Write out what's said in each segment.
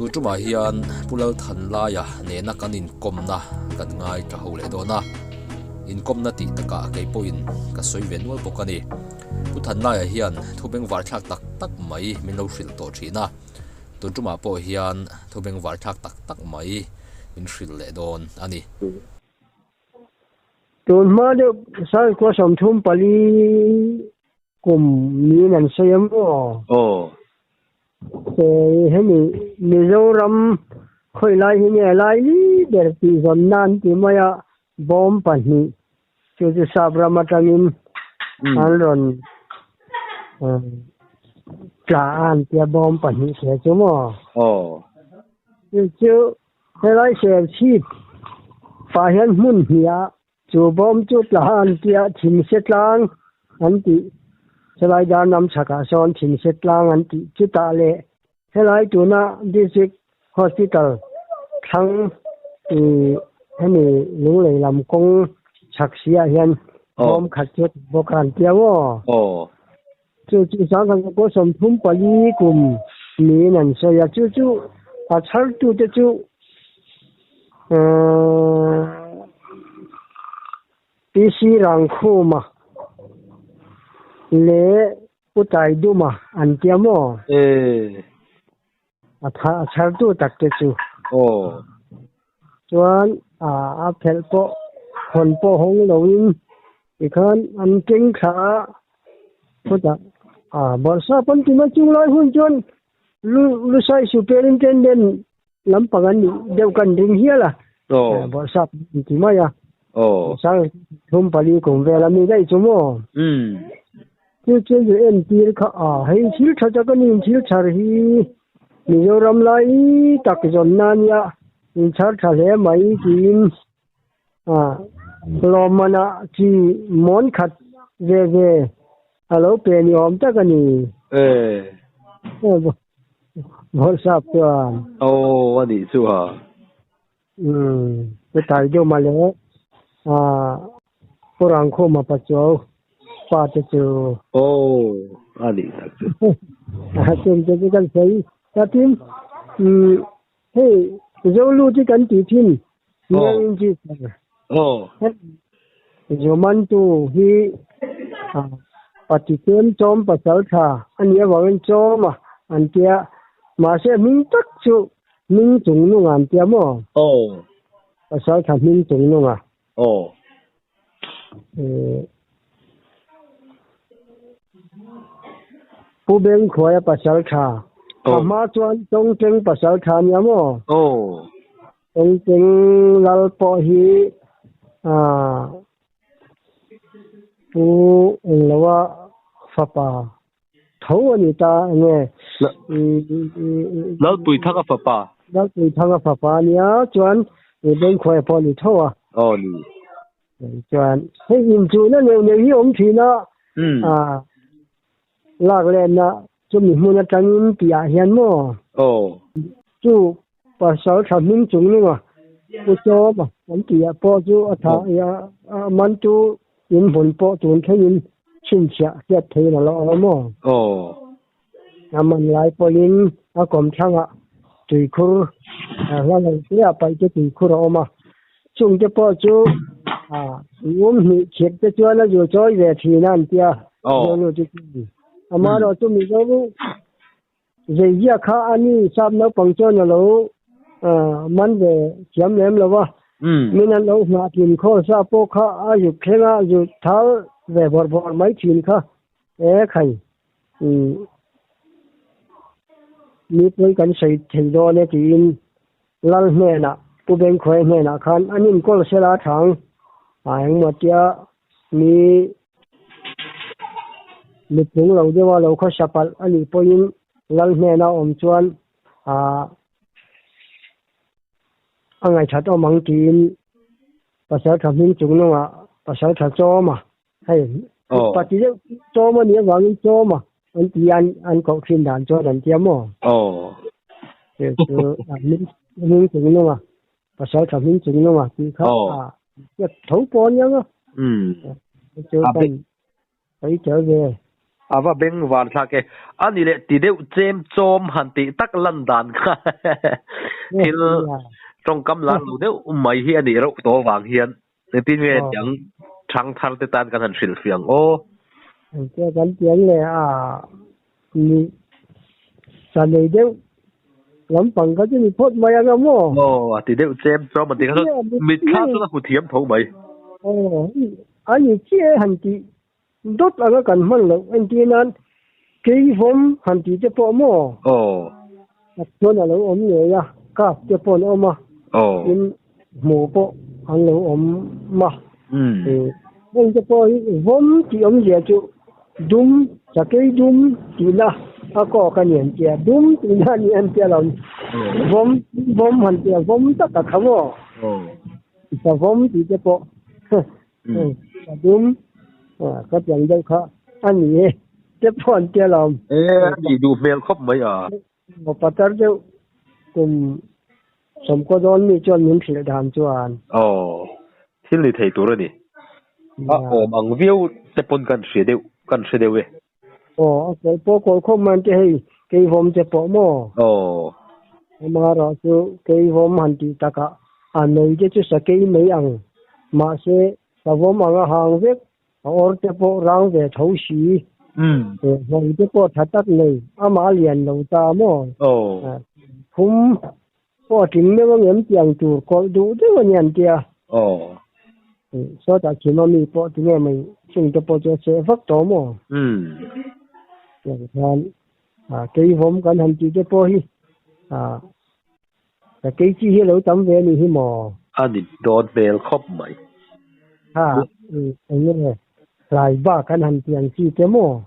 tu chu ma hian pulal than la ya ne na kan in kom na kan ngai ka ho le do na in kom na ti taka ke po in ka soi ve nual pokani pu than la ya hian thubeng war thak tak tak mai min lo hril to thina tu chu ma po hian thubeng war thak tak tak mai min hril le don ani tun ma de sai ko som thum pali kum ni nan sayam se hemi Mizoram khoi lai hi ne lai li der pi zon nan ti maya bom pani chu chu sabramatamin alron tla an tia bom pani se chu mo chu lai se chi fa hian mun hia chu bom chu tla an tia thim se tlang an ti selai dan nam chaka son thim se tlang an ti chu ta le selai tu na district hospital thang ti hemi lung lei lam kong chak sia hian bom khat chet bokan tia wo chu sang kan ko som thum pali kum ni nan so ya chu a char tu te chu PC rang khuma le utai duma an tia mo a tha char tu tak te chu chuan a phel po hon po hong loin ikhan an king kha puta borsa pon ti ma chung lai hun chuan lu sai superintendent lampangan ni deu kan ding hiala borsa ti ma ya sang thum pali kum vela mi dai chu mo chu en tir kha hei sil tha ka nin sil char hi Mizoram lai tak zon nan ya in char tha le mai tin lomana chi mon khat ve alo pe ni om ta ka ni bol sap chuan ani chu ha pe tai do ma le kurang kho ma pa cho pa te chu ani tak chu chen te kan sei ta tin hey zolu ti kan ti thin yang ji jo man tu hi pati kem chom pa sal tha ani awang choma an tia ma se min tak chu min chung nu an tia mo pa sal tha min chung nu nga pu beng khoya pa sal tha ma chuan tong teng pa sal tha nia mo tong teng lal po hi pu lawa fapa thau ani ta nge lal pui thaka fapa nia chuan beng khoya po ni thawa ni chuan hei in chu na ne hi om thina lak len na chumi hmuna tangin pia hian mo chu pa sal tha min chung lunga ku cho ma an pia po chu atha ya man tu in bun po tun thein chin chia ket thei la lo mo aman lai polin a kom thanga tui khur la la ya pai ke tui khur oma chung te po chu ni chet te chuan a jo choi ve thina an tia lo chu amaro tu mi zo zeiya kha ani sab no pangchon lo man ve chiam lem lo wa minan lo na tin kho sa po kha a yu khenga yu thal ve bor mai thin kha khai mi poi kan sei thei do ne tin lal hne na pu beng khoi hne na khan anin kol sela thang ang ma tia mi chung lo dewa lo kho sapal ani poin lal hne na om chuan angai that o mang tin pasal thamin chung no pasal tha choma hei pati de choma ni wang choma an tian an ko khin dan cho dan tiamo min chung no pasal thamin chung no ti kha ya thau pon yang chu ban ai trở về ava beng van tha ke ani le ti deu chem chom han ti tak lan dan kha thil trong kam lan lu deu mai hi ani ro to wang hian ne tin nge yang thang thar te tan kan han sil fiang o cái cái tiếng này ni sa này đâu lắm bằng cái gì phốt mày ăn không o ti deu chem chom man ti kha mi kha so na hu thiam tho mai anh ấy chia hành chị đốt là cái cần măng lẩu anh chị nên cái vốn hành chị cho bộ mò cho là lẩu ốm nhẹ ya cả cho bộ nó mà in mù bộ ăn lẩu ốm mà anh cho bộ vốn chị ốm nhẹ chú đúng cho cái đúng chị là có cái niệm chị đúng chị là niệm chị là vốn vốn hành chị vốn tất cả không à vốn chị cho bộ đúng có chuyện đâu khó anh nhỉ tiếp phone kia lòng gì đủ mail khóc mấy một bắt đầu đâu cùng sớm có đón mi cho những sự làm cho anh thiên lý thầy tuổi rồi nè bằng view tiếp phone cần sửa đều vậy cái bộ cổ không mang cái hôm tiếp bộ mò mà rồi cái hôm hành thì tất cả anh ấy chứ sẽ cái mấy ăn mà sẽ và vốn mà hàng viết ở cái bộ rang về thấu xí rồi cái bộ thật tắt này mà liền đầu ta mò không bộ chính mấy cái em tiếng chủ có đủ thế mà nhận kia sau đó khi mà mình bộ thì mình dùng cái bộ cho sẽ phát tổ mò rồi cái vốn cần hành chỉ cái bộ hi cái chi hi lối tấm về này hi mò anh đi đón mail khóc mày anh nghe lại ba cái hành tiếng chi cái mò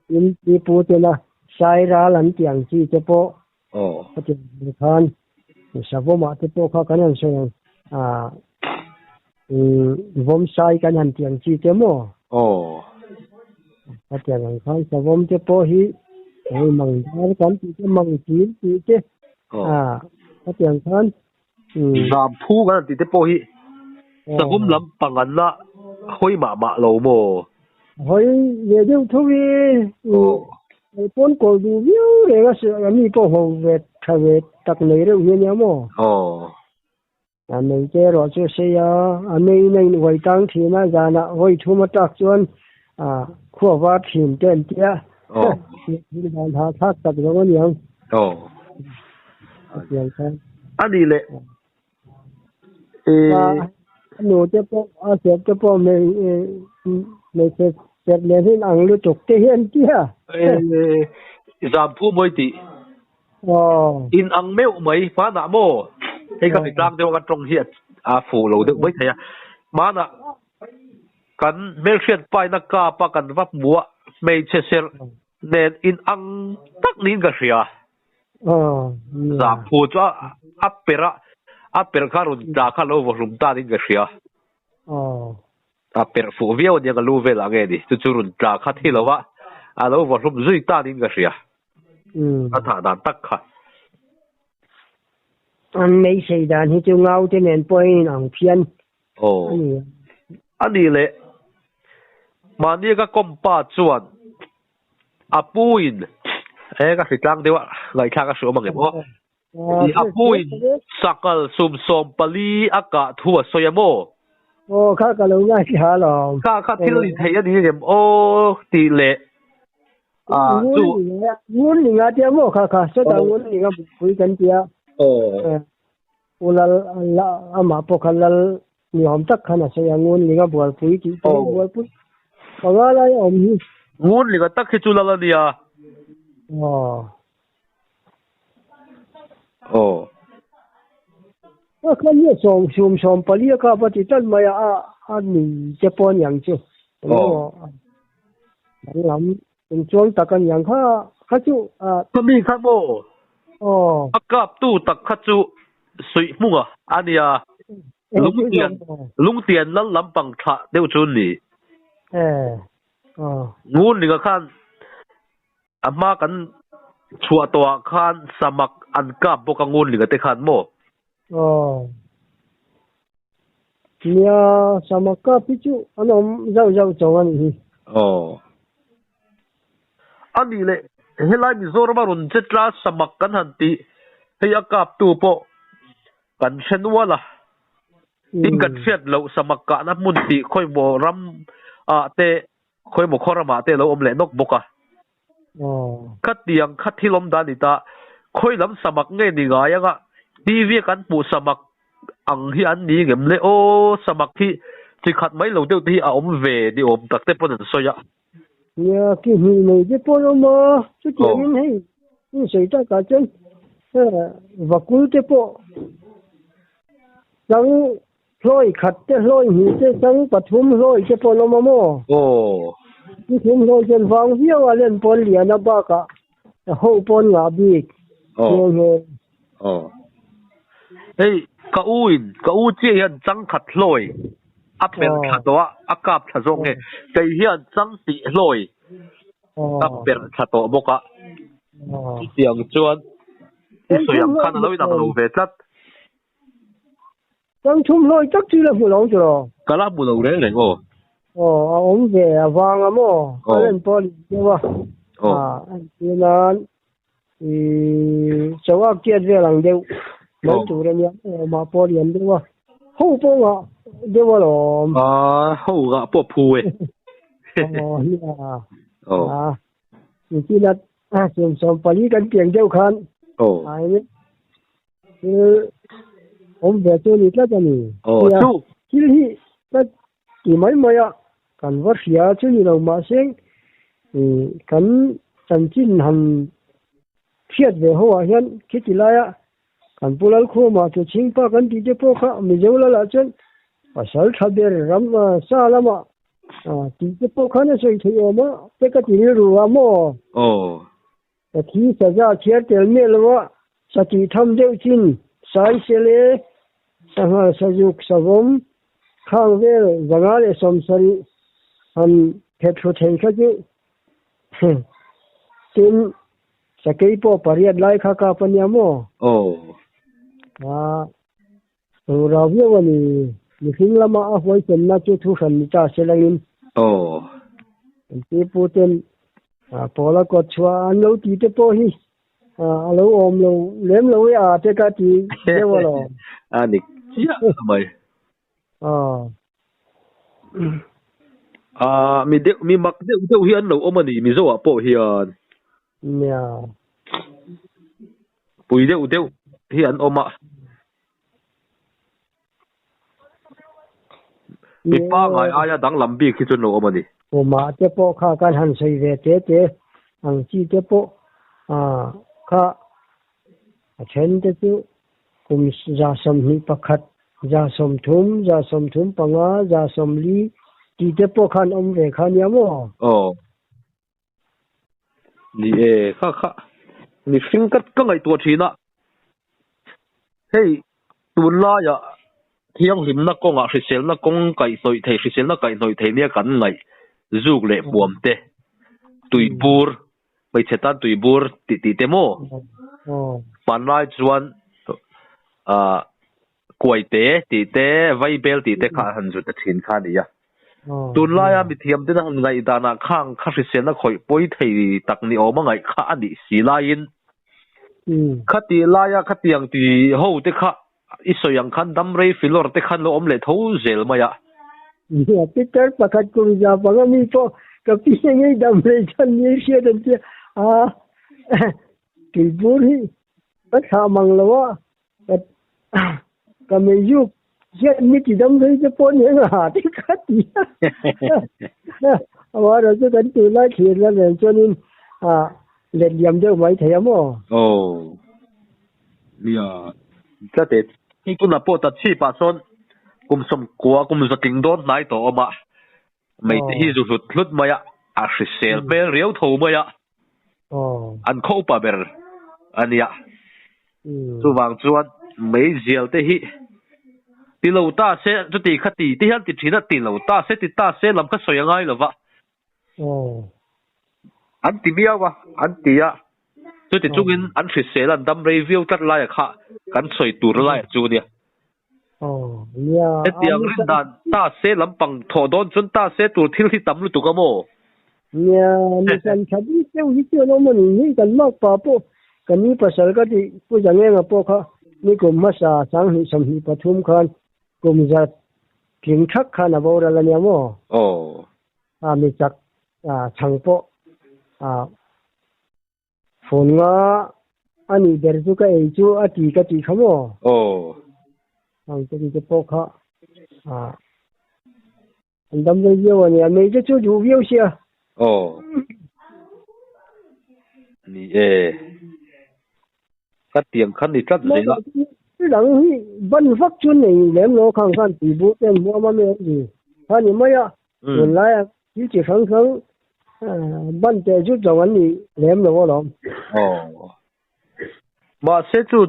in đi phụ thế là sai ra lần tiếng chi cái bộ cái tiếng khan sao vô mà cái bộ cái hành sang vốn sai cái hành tiếng chi cái mò cái tiếng khan sao vốn cái bộ hi măng cái chi cái măng chi cái cái tiếng khan làm phu cái gì thế bộ hi sao vốn lắm bằng anh là hoi mà lâu mò hoi về đâu thôi bốn cổ đủ view để cái sự anh đi bộ hồ về thay về đặc này đâu như nhau mò anh này chơi rồi chơi xe anh này quay tăng thì mà ra nè quay thu mà trắc chuan khoa vắt hiểm trên kia thì bạn thà thắt tập rồi nhiều anh đi lệ nô chế bộ chế bộ mình sẽ lên hình ảnh lưu trục thế hiện kia giảm phu mới tí in ăn mèo mấy phá nạ mô hay cái trang tiêu cái trong hiện phủ lầu được mấy thầy mà nạ cần mèo xuyên bài nạ cả pa cần vấp múa mấy chế xe nên in ăn tắc nín cái gì giảm phu cho apera karun da ka lo rum ta din ga sia apera fu vio dia ga lu ve la ge di chu churun ta kha thi lo wa lo rum zui ta din ga sia tha dan tak kha anh mấy xây đàn thì chú ngao thế nên bôi nòng phiên anh đi lệ mà đi cái compa chuan apuin cái sự trang đi wa lại khác cái số mà cái bo di apuin sakal sumsom pali aka thua soyamo kha ka lo nga ha lo kha thil ni thei ani gem ti le chu ngun ni nga tia mo kha so da ngun ni nga pui kan tia ulal la ama pokalal ni hom tak khana se ngun ni nga bual pui ki bual pui pa la om hi ngun ni ga tak hi chu la dia cái này xôm bali cái bắt đầu tân mày mình chế bọn yang chứ lắm mình chọn tất cả yang khác chứ có mình khác bộ cấp tu tất khác chứ suy mua anh ya lung tiền lắm lắm bằng thà đều chôn đi ngun đi cái khan mà kan chua toa khan samak an kap bo ka ngun li ga te khan mo nia samaka pichu anom zau chong ani ani le helai Mizoram run chetla samak kan hanti hei akap tu po kan senwala in kan fiat lo samak ka na mun ti khoi mo ram a te khoi mo khorama te lo om le nok boka khat tiang khat thilom da ni ta khoi lam samak nge ni ga ya ga TV kan pu samak ang hi an ni gem le o samak thi chi khat mai lo deu ti a om ve di om tak te pon so ya ya ki hi nei je po lo ma chu ti min hei ni sei ta ka chen vakul te po sang loi khat te loi hi te sang pathum loi te po lo ma mo ki thum loi chen wang viaw a len pon lian a ba ka ho pon nga bi hey ka u che hian chang khat loi a pel thatwa a kap thazong nge kai hian chang ti loi a per thato boka tiang chuan soyam khan lo ina lo ve tlat chang thum loi chắc chi là phụ long rồi kala bu lo re le ngo ông về vàng à mò lên pon đi ba nên thì cháu kia về làng đều mấy chủ đây nhá mà pon liền đi ba hậu pon à đi ba rồi hậu gạ po phu ấy thì chỉ là xem phải cái tiền đều khan ông về chơi đi là cái gì chú chỉ là cái gì mấy à cần vất vả chứ gì đâu mà xem cần chân chính hành thiết về hoa hiện cái gì lại cần bù lại khu mà cho chính pa cần đi chơi po khác mình giấu là chân và sáu thập biệt lắm xa lắm mà đi chơi po khác nó sẽ thấy mà cái gì rồi mà thì sẽ ra thiết tiền咩了sa ti tham deu chin sai se le sa sa juk sa gom khang ve zanga le som sari han petro thei kha ju tin sa kei po pariat lai kha ka panya mo ra vio wa ni hing lama a hoi chen na chu thu khan ni cha se langin ti pu ten pola ko chua an lo ti te po hi alo om lo lem lo ya te ka ti de wa lo ni chia mai mi mak de hian lo om ani mi zo a po hian nya pui de hian oma mi pa ngai aya dang lambi khi chun lo om ani oma te po kha kan han sei ve te ang chi te po kha chen te chu kum ja som ni pakhat ja som thum panga ja som li ti te po khan om ve khan ya mo ni kha ni finkat ka ngai to thina hey tun la ya thiang lim na konga hrisel na kong kai soi thei hrisel na kai noi thei ne kan ngai zuk le buam te tuipur bai chetan tuibur ti te mo panlai chuan koi te ti te vai bel ti te kha han zu ta thin kha ni ya tun la ya mi thiam te na ngai dana khang kha hrisel na khoi poi thei tak ni oma ngai kha ani si la in khati la ya khatiang ti ho te kha isoyang khan dam rei filor te khan lo om le tho zel ma ya Peter pakat ko ja pagami po kapi ngai dam rei chan ni sia dan ti ti buri pat ha mang lo ka me yu je mi ti dam rei je pon he ha ti khati awa ro je kan tu la khi la len chonin le liam de mai thaya mo lia ta te ki tu na po ta chi pa son kum som kwa kum zaking don nai to ma mai te hi zu lut maya a hrisel bel riau tho maya an kho pa ber ania chu wang chuan mai zial te hi ti lo ta se chu ti khati ti han ti thina ti lo ta se lam ka soyangai lova an ti biawa an ti ya chu ti chungin an hrisel an dam review tat la ya kha kan soi tur la chu nia tiang rin dan ta se lampang tho don chun ta se tur thil hi tam lu tu ka mo nhà mình cần chặt đi tiêu gì tiêu nó mình nghĩ cần mắc bà bộ cần ní bà sợ cái gì bây giờ nghe mà bộ khác ní cùng mà sa sáng hi sầm hi pathum khan cùng giật tiếng khắc khan à bộ là nhà mò mình chắc chẳng bộ phone nga ani derju ka eju ati ka ti khamo ang ti po kha andam le yo ani me je chu ju yo sia ni cắt tiếng khăn thì cắt gì đó đằng hi ban phak chun nei lem lo khang khan ti bu ten mo ma me gì ani ma ya lai chỉ khang khang ban te ju jong an ni lem lo lo mà sẽ chú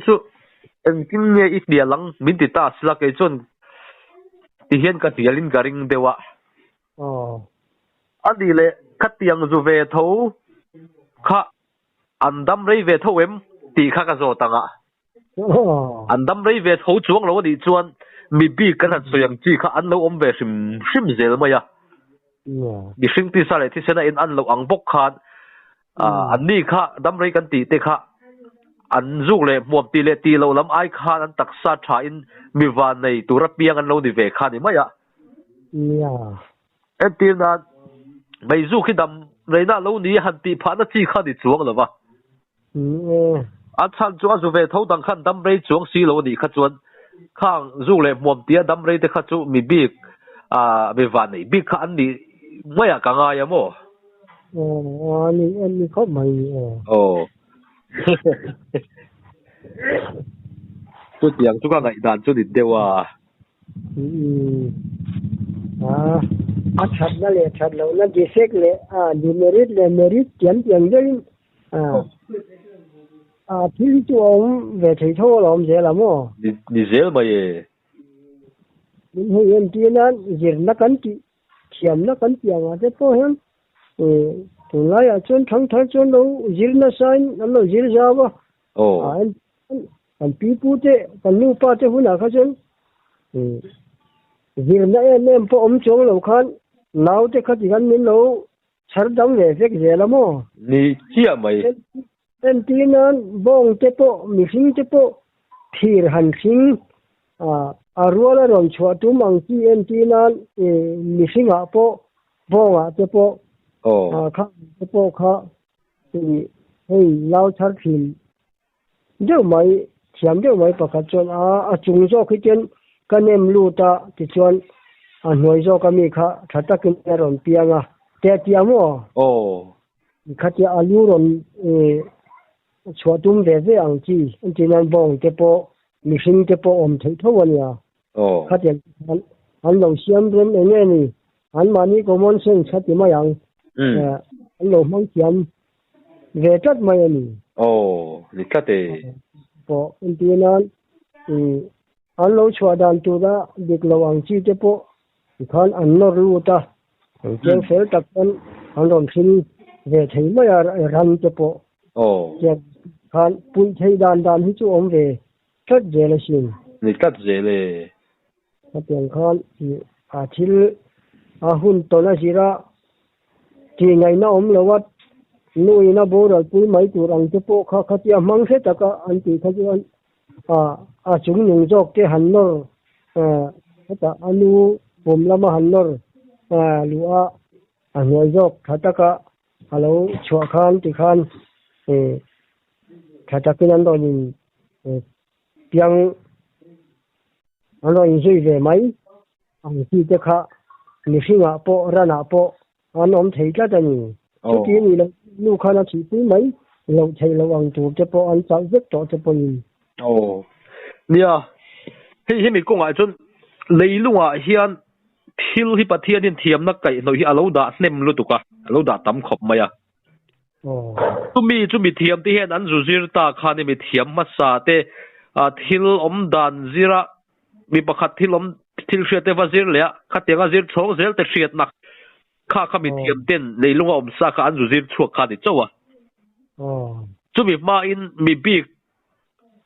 em kinh nghe ít địa lăng mình thì ta sẽ là cái chôn thì hiện cái địa linh garing dewa anh đi lệ cắt tiếng dù về thấu khá anh đâm rây về thấu em thì khá cái gì tăng à anh đâm rây về thấu chuông lâu đi chuan mi bị cái hạt xoay chỉ khá anh lâu om về sim sim dễ lắm ya đi sinh thì sao lại thì sẽ là anh lâu ăn bốc khan anh đi khá đâm rây cái tí khá anh giúp lệ một tỷ lâu lắm ai khan anh tắc sát trả in mi van này tụ rap biang anh lâu đi về khan đi mà ya em tin là bây giờ khi đâm rây na lâu ní hắn tí phá nó chỉ khan đi chuông rồi ba anh chăn chuông dù về thấu đằng khan đâm rây chuông xí lâu ní khát chuông khang giúp lệ một tỷ đâm rây thì khát chuông mi bị mi van này bị khan đi mà ya càng ai mo anh không mày chú tiếng chú cái ngày đàn chú định tiêu chặt nó lệ chặt lâu nó chỉ xét lệ đi merit kiếm tiền đấy thì chú ông về thầy thô là ông dễ lắm ô đi dễ mà ye mình hay em tiền nó dễ nó cắn kiếm nó cắn tiền thế po hen tụi lại chôn thằng chôn đâu dễ nó sai nó dễ ra ba anh people thế anh lưu pa thế hôm nào khác chôn dễ nó em po ông chôn lâu khan nào thế khác gì anh mình lâu chặt đóng về việc dễ lắm ô ni chia mày em tin nó bong thế po mình sinh thế po thì hành sinh ruộng rồi chua tu mang chi em tin nó mình sinh po bong thế po khác thế po khác thì hey lao chặt phim nếu mày xem nếu mày bắt chọn chung cho cái chuyện cái nem lu ta thì chọn nuôi cho cái mi khác thật ta cái rồi piang thế tiêm ô khác thì alu rồi chua tum về về ăn chi anh chỉ nên bong thế po mình sinh thế po thấy thấu anh à khác thì anh lâu xem đến nghe này anh mà ní có món sinh khác thì mà ăn anh lâu mong xem về chất mày này đi cắt đi po anh tin anh lâu chua đàn tu đó việc lâu ăn chi thế po khan anh nó ru ta anh phải tập anh làm sinh về thấy mà răn thế po khan bùi thấy đàn hết chú ông về cắt dễ là xin đi cắt dễ lệ tiền khan thil hun to na zira thì ngày nó ông lâu nuôi nó bố rồi cuối mấy tuổi ăn cái bộ khác khác kia mang hết tất cả anh chị thấy chưa chúng dùng cho cái hành nó tất cả anh nu bùm làm hành nó lúa người dọc tất cả alo chua khan thì khan tất cả cái đó nhìn tiếng anh nói gì về mấy anh chị cái khác mình sinh à bộ ra nà bộ anh ông thấy cái đó nhỉ cái kia này là nu khá là chỉ quý mấy lâu thầy lâu ăn tụ cho bộ ăn cháu rất cho bộ nhìn nè hi mi công ai chun lấy luôn hiền thil hi bát hiền thiam na kai noi hi alo da nem lu tuka alo da tam khop maya tumi thiam ti hen an zuzir ta khani mi thiam ma sa te thil om dan zira mi pakhat thil shete wazir le khatenga zir chong zel te shiat nak kha mi thiam ten leilunga om sa kha an zuzir chuak kha di chawa chumi ma in mi bi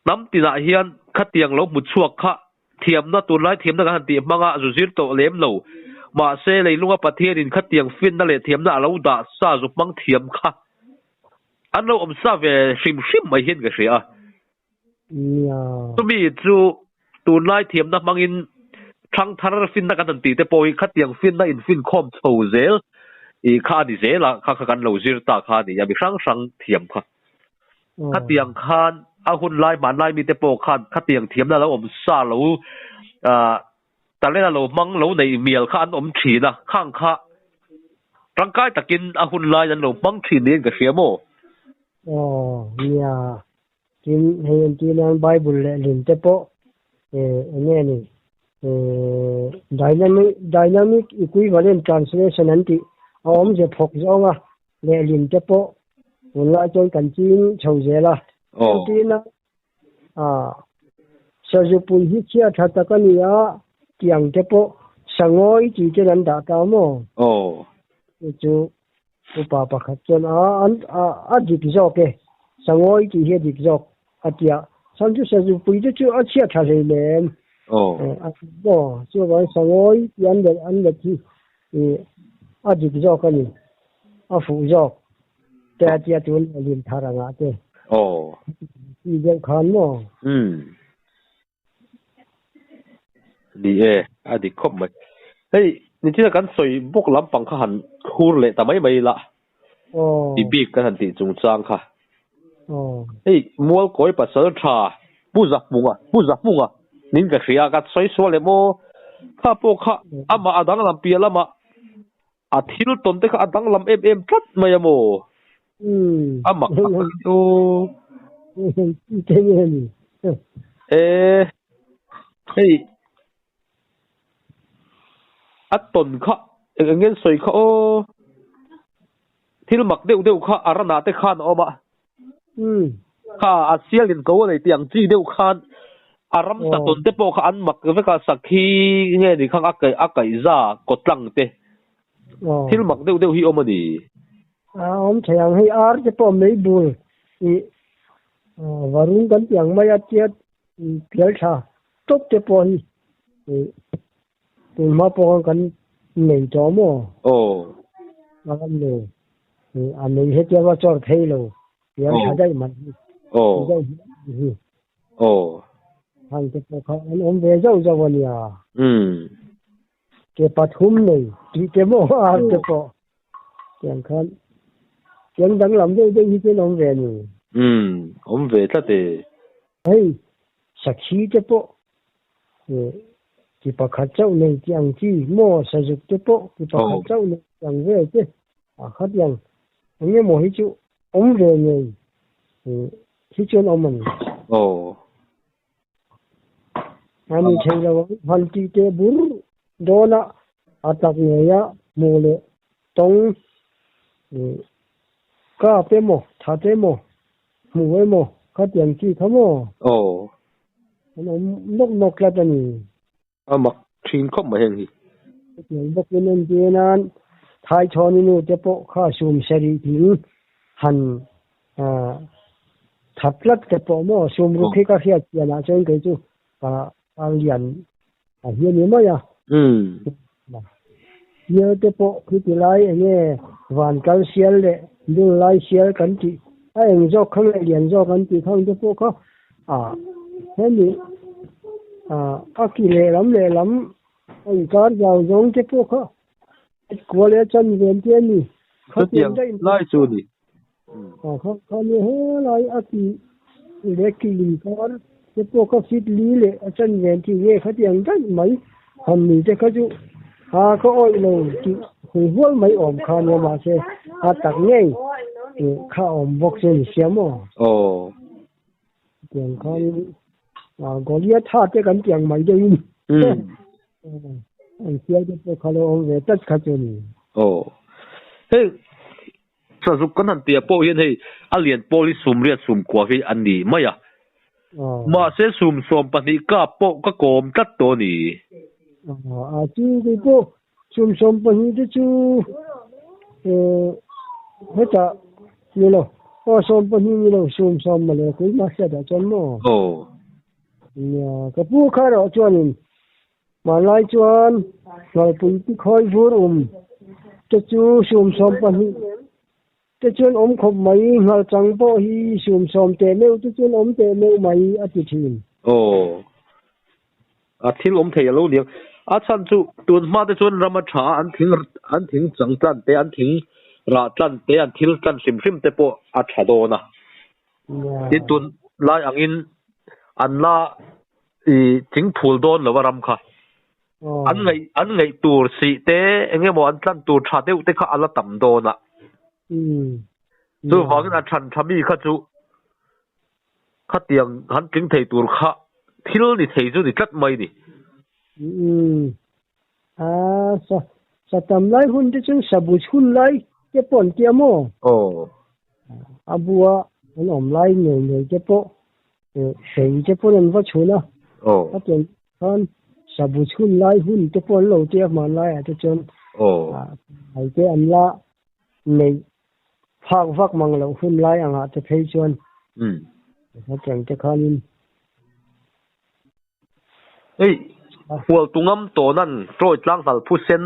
nam ti na hian khatiang lo mu chuak kha thiam na tur lai thiam na han ti manga zuzir to lem lo mà xe lấy luôn bắt thiên in khát tiếng phiên đó lệ thiếm na lâu đã sa giúp mang thiếm khá anh lâu sa về sim sim mấy hiên cái gì à tôi mi chú tu nai thiếm na mang in thang thar phiên na cái tì tế bôi khát tiếng phiên na in phiên khom thầu dễ ý khá đi dễ là khá khá cần lâu dễ ta khá đi ya bị sang thiếm khá khát tiếng khan à hun lai mà lai mi tế bôi khan khát tiếng thiếm na lâu sa lâuแต่เล่นเรามั่งเราในเมียลข้าอันฉีนะข้างข้าร่างกายตะกินอาหุ่นลายนั้นเรามั่งฉีนี่กับเสียโมอ๋อเนี่ยกินเห็นกินในไบเบิลเลยลินเตโปเนี่ยนี่dynamic equivalent translation นั่นที่จะพกเอามาเลยลินเตโปหุ่นลายจนกันจีนเฉาเจละที่นะสจุปุยฮิเชียทัตตะกันเนี่ยอย่างเฉพาะสังอยจีเจนันดาตามอจูอุปปะขัดจนดิกจอกเกสังอยจีเฮดิกจอกอาเตียสันจุสจุปุยจูอาเชียทะเลเลมจูว่าสังอยยันเดที่ดิกจอกกันนี่ฟูจอกแต่อาเตียจูนลินทารางาเตที่เจ้าขันดีอดีครบไหมเฮ้ยนี่ที่กันสวยพวกลำปังขหันคูร์เลยแต่ไม่ละดีบีกันหันติจงจางค่ะเฮ้ยมัวก้อยปัสสาวะชาผู้จับมุงนิ่งกับเสียกันสวยสวยเลยโมข้าพวกข้าอามาอดังลำเปียละมาอาทิลตนเตข้าอดังลำเอ็มพลัดมายโมอามาโอ้เฮ้ยอัดตนข้าเงินสวยข้าที่เราหมักเดียวข้าอารณาเตข้านออกมาข้าอาเซียนเขาอะไรเตียงจีเดียวข้านอารมณ์ตนเตโปข้าอันหมักเวกาสักทีเงี้ยดิข้างอักไก่ซ่ากดลังเตที่เราหมักเดียวฮิโอมาดีใช่ยังให้อาร์จะปอมไม่บุญวารุณกันอย่างไม่อาเจียเพียรชาตบเตปอนตัวมาปองกันหนึ่งจอมแล้วกันเลยอันนี้เหตุว่าจอดเทโลเพียรชาได้มันทางเตปเขาอันเวเจ้าวันนี้เก็บปัดหุ้มเลยที่เก็บโมอาร์เตปอย่างนั้นยังดังลำได้ที่เป็นองเวนี่องเวทัดเตเฮ้ยสักชีเตปที่ปะขัดเจ้าในอย่างที่โม่สจุเตปที่ปะขัดเจ้าในอย่างเวเตขัดอย่างอันนี้โมหิจูองเวนี่ที่ชวนเอามันอันนี้ใช่แล้วพันตีเตบุรโดนะอัตตเนียโมเลตรงก็เปโมถ้าเตโมหมู่โมขัดอย่างที่เขาโมนกแล้วตอนนี้มักชินคบมาเฮงฮีบอกเป็นเดือนนั้นไทยชอนี่นู่จะโปะข้าซูมเสรีถึงหันทับลัดจะโปะโม่ซูมรูปที่ก็เขียนอย่างนั้นจนเกิดจู่เรียนเฮียนี่มั้ยเยอะจะโปะคือที่ไรเนี่ยวันกันเสียเลยดูไล่เสียกันที่ไอ้ยังจอกข้างเรียนจอกกันที่ข้างจะโปะเขาเห็นดิอากิเลลำไอ้การยาวจงจะพวกเขากลัวเลยจันเวียนเทียนนี่เขาเตรียมได้ไล่จูนี่เขาเนี่ยเฮ้ยไล่อากิเล็กกิลีเขาจะพวกเขาฟิตลีเลยจันเวียนที่เย่เขาเตรียมได้ไหมทำนี่จะเขาจะเขาอ้อยเลยที่หัวไม่อมขาเนี่ยมาเช่ตักเงี้ยข้าอมบอกเสียเสียมั้งเตรียมเขาก็เรียกท่าเจ้ากันเตียงใหม่ได้ยินเสียจะไปขลุ่มเวทัศขจรเฮ้ยสุกันนั่นเตียโป้เห็นให้อาเลียนโป้ลิสุมเรียสุมกว่าที่อันนี้ไม่อะมาเสสุมสมปนิกาโป้ก็โกมตัดตัวนี้จูก็โป้สมปนิจะจูเฮ้ยจะนี่เหรอสมปนินี่เหรอสมมาเลยคุยมาเสียแต่จนมั้งเนี่ยก็ผู้ข้าเราจวน mà lại chuan rồi bùi tí khói vúa cái chú xùm xòm bà hi cái chuan khóc mấy ngờ chẳng bộ hi xùm xòm tè mêu cái chuan tè mêu mấy ở thị thiên thil thầy lâu liền chân chú tuần mà cái chuan rama cha anh thính chẳng trăn tè anh thính ra trăn tè anh thil trăn sim tè po cha đồ na cái tuần lại anh la chính phul đôn là varam kha anh ngày tour si te anh em muốn trăn tour cha teu te kha ala tam đôn na chú vắng là chăn chăm mi kha chú khá tiếng hắn chính thầy tour kha thil thì thầy chú thì cắt mày đi sa tam lai hun te chung sabu hun lai ke pon kia mo abua anh lai người ke po sei ke pon va chuna ka ten han sabu hun lai hun ke pon lo te ma lai te chon ai ke an la nei phak vak mang lo hun lai anga te phei chon ka ten te khanin ei hual tungam to nan troi tlang dal phu sen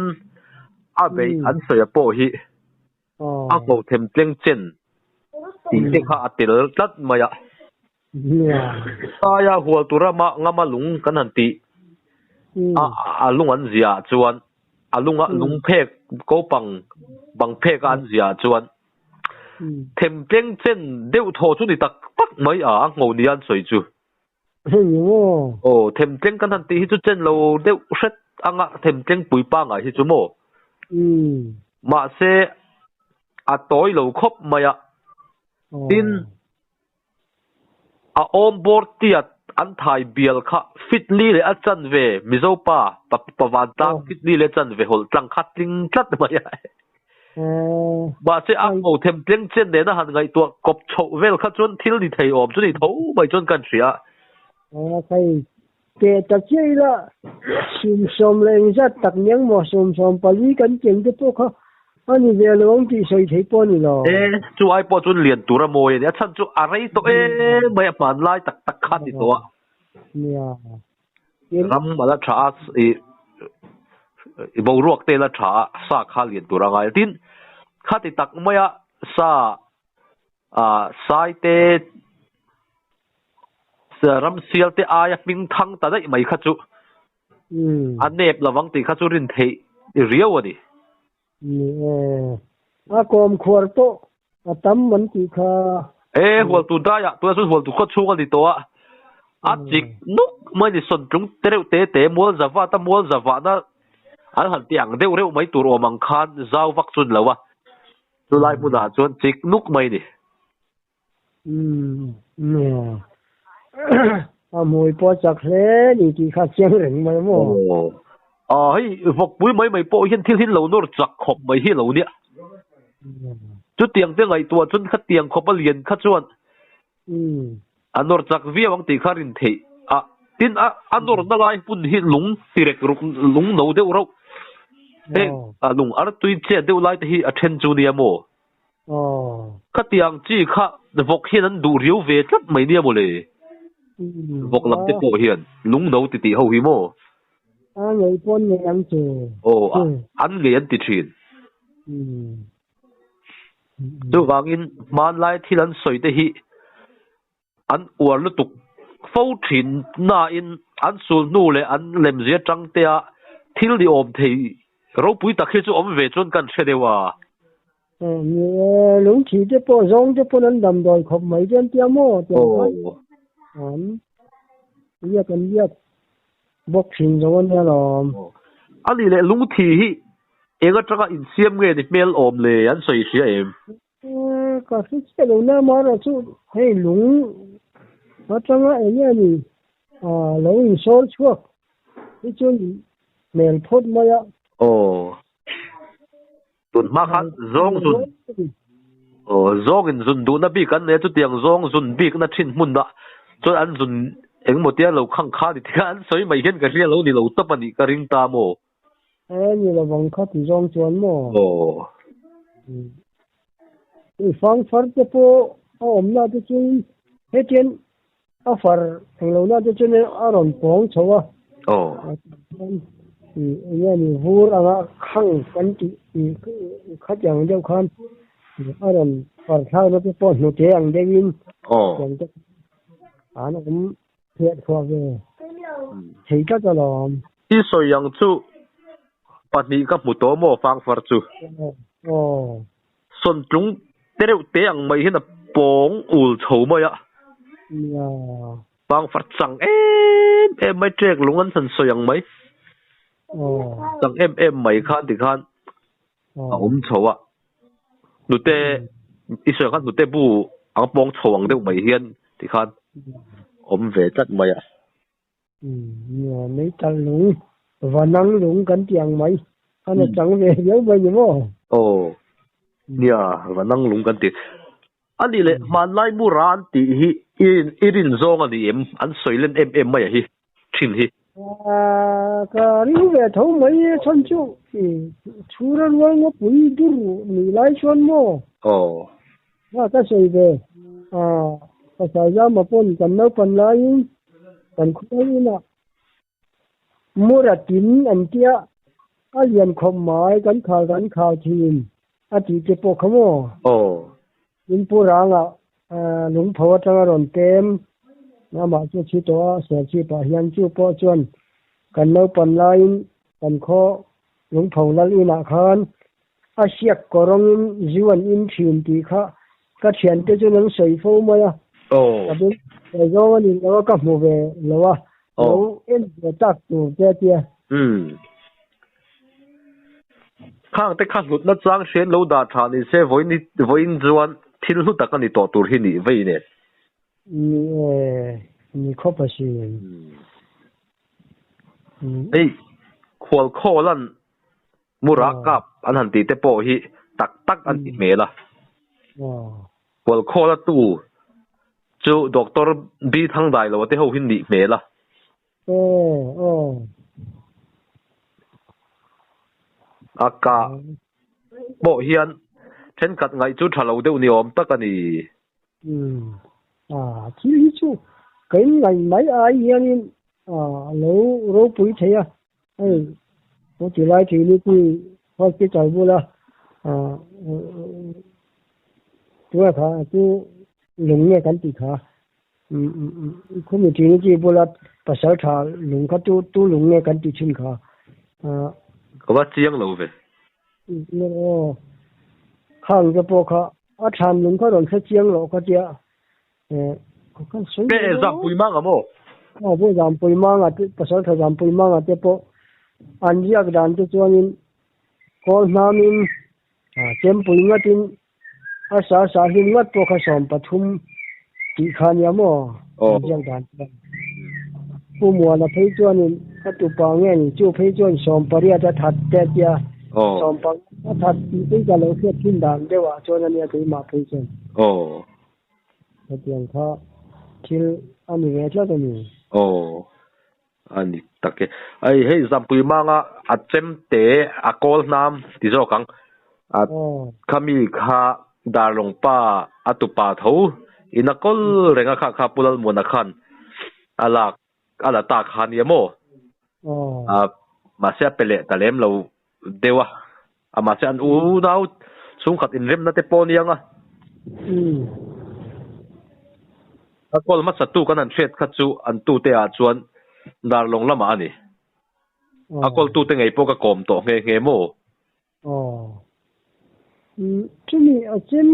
a be an soya po hi a ko them tleng chen ti te kha atel tlat maya ya hual turama ngama lung kan han ti a lung an zia chuan a lunga lung phek ko bang phek an zia chuan them tleng chen deu tho chu ni tak pak mai a ngau ni an soi chu thêm tiếng căn thằng tí hi chú chân lâu đeo set anga thêm tiếng bùi ba ngày hi chú mò mà sẽ tối lâu khóc mày tin on board tiệt anh thay biel kha fitly le chân về mizo pa van tang fitly le chân về hol trăng khát linh cắt mày mà sẽ ăn ngầu thêm tiếng chân để nó hàng ngày tua cọp chậu về khát chôn thiếu đi thầy ôm chú đi thấu mày chôn cần gì cái tập chơi là xùm xùm lên rất đặc nhẫn mà xùm xùm bà lý cảnh chừng cái tốt không anh về luôn thì xây thấy bao nhiêu rồi chú ai bao chun liền tụ ra mồi để chân chú à đấy tôi bây giờ bàn lại tắc khát đi tôi lắm mà là trả bầu ruột tên là trả sa khát liền tụ ra ngay tin khát thì tắc mấy sa sai tê ram sial te aya ping thang ta dai mai kha chu anep lawang ti kha chu rin thei riaw ani kom khwar to atam man ti kha hol tu da ya tu su hol tu kho chu ani to a chik nuk mai ni son tung tereu te mol zawa na an han tiang deu reu mai tur omang khan zaw vak chun lawa tu lai mu da chon chik nuk mai ni mùi po chặt thế thì chỉ khác chiang rừng mà mò hay vọc bụi mấy po hiên thiên thiên lâu nó chặt khop mấy hi lâu nè chút tiền thế ngày tua chút khát tiền khop liền khát chuan anh nó chặt vía vắng thì khát rin thị tin anh nó nó lại phun hi lúng direct lúng nấu đeo rau lúng ở tuy che đeo lại thì attention chu nè mò khát tiền chỉ khát vọc hiên anh đủ riêu về rất mấy nè mò lệ vok lam te po hian lung no ti ho hi mo ngei pon nge ang che an nge an ti thin tu wangin man lai thilan soi te hi an uar lu tuk fo thin na in an sul nu le an lem zia tang te a thil di om thei ro pui ta khe chu om ve chon kan che dewa lung chi te po zong te po nan dam doi khop mai jan tia mo biết bốc xin rồi nha rồi anh đi lệ lúng thì em có chắc in xiêm nghe thì mail ôm lệ anh soi xí em có cái chế độ nào mà nó chú hay lúng nó trong cái này nhỉ lúng in số chuột cái chỗ mail phốt mà ya tuần mà khác zong zun zong in zun du na bi kan ne chu tiang zong zun bi kan thin mun da cho anh zun em một tia lâu khăng khá thì anh soi mày hiện cái ria lâu thì lâu tập anh cái ring ta mò như là vòng khát thì zong chuan mò phang phật cái po na cái chuyện hết chuyện phật thằng lâu na cái chuyện ở rồng phong châu nghe ni vur anga khang kan ti khat yang deuh khan aran par thai no te pon no te ang dewin yang te ana kum thiet kho ve thei ka cha lom hi soi yang chu pati ka mu to mo fang far chu son chung tereu te ang mai hina pong ul chho mo ya fang far chang em mai trek lungan san soi yang mai chang em mai khan ti khan chho wa nu te isoi khan nu te bu ang pong chho ang deuh mai hian ti khan ve chat mai à mấy trăm lũng và năng lũng cánh tiền mấy anh là chẳng về nhớ bây giờ mà nia và năng lũng cánh tiền anh đi lệ mà lại bu ran thì irin zong anh đi anh soi lên em mấy hi xin hi cái riu về thấu mấy chân chú chú ra ngoài ngõ bụi dur nị lại xuân mò cái soi về cái soi ra mà pon cần nấu phần lại cần khơi nè mua ra tin anh kia liền không mãi cần khảo thiên chỉ cái bộ không in po rang lung pho tang ron tem na ma chu chi to se chi pa hian chu po chuan kan no pan lain kan kho lung pho lal ina khan siak korong in jiwan in thin ti kha ka thian te chu nang sei fo ma ya abin zo ni lo ka mu ve lo wa lo en de tak tu te tia khang te khang lut na chang shen lo da tha ni se voin zuan thil hu tak ani to tur hi ni vei ne ni kho pa si ei khol kholan mura kap an han ti te po hi tak an ti me la khol khola tu chu doctor bi thang dai lo te ho hin ni me la aka bo hian then kat ngai chu thalo deuh ni om tak ani chi hi chu cái ngày mấy ai hian lỗ pui thế có chỉ lại thì đi hoặc cái trời mưa là tôi thà tôi lùng nghe cảnh gì thà khôngมีที่นี่บุรุษภาษาธาลุงเขาตู้ลุงเนี่ยกันที่ชินเขาก็ว่าเจียงเราเว้ยข้างจะพวกเขาทำลุงเขาโดนเขาเจียงเราเขาเจ้าเขาสวยเป็นจำปุยมั่งอะโม่พวกจำปุยมั่งอ่ะภาษาไทยจำปุยมั่งอ่ะเจ้าพวกอันยากดันที่ตัวนี้ก็น้ำนี้เต็มปุยงัดนี้สาหินงัดพวกเขาสอนปฐุมที่ขานยามยากดันผู้มัวละเพยจวนก็ตุปางเงี้ยจู่เพยจวนสอนปริยัติทัดเดียสอนปังทัดที่จะเราเทียบขึ้นดังเดียวจวนนี้คือมาเพยจวนเตียงเขาที่อันนี้เวทีตัวนี้อันนี้ตักเกไอ้เฮ้ยจำปุยมังอ่ะเจมเตะอ่ะกอลน้ำที่เจ้ากังขามีขาดาลงป้าอ่ะตุป่าเท้าอินักกอลเร่งข้าปุลมุนักขันอะไรตาขันยังโม่มาเสียเปเล่แต่เล่มเราเดียวมาเสียอันดาวสูงขัดอินเล่มนั่นเตปอนี่ยังก็มาสัตว์กันนั่นเช็ดขัดจูอันตู้เตะจวนดาลงละมาอันนี้ก็ตู้เตะไงพวกก็กลมโตเงี้ยโม่ที่นี่เช่น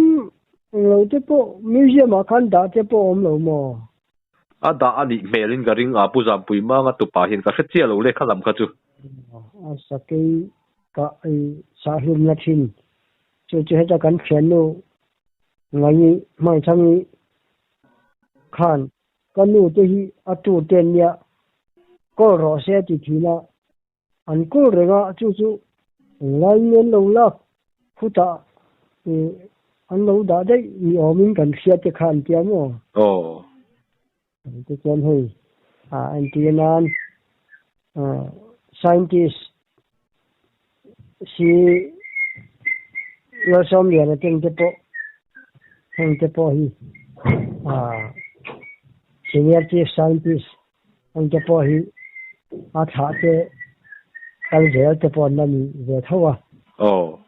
เราเตปอมิวเซียมขันดาเตปอมเราโม่ดาอันนี้เมลินกับริงผู้จำปุยมังตุป่าเห็นกับเชี่ยเราเล็กขลำขัดจูสักกี่ก็สาหิมนาทินจะให้กันเขียนโน่ไงไม่ทั้งนี้ขันก็นู่นที่ตู้เต็นเนี่ยก็รอเสียทีละอันก็เรื่องจู่ไล่เงินเราละพุทธอันเราได้มีอมินกันเสียจะขันเตียมั้งจะเจนให้อันที่นั้นscientist สิเราสมเรียนเต็งเตปอเต็งเตปอฮีsenior chief scientist เต็งเตปอฮีอาถาเต cái về cái bọn này về thâu à oh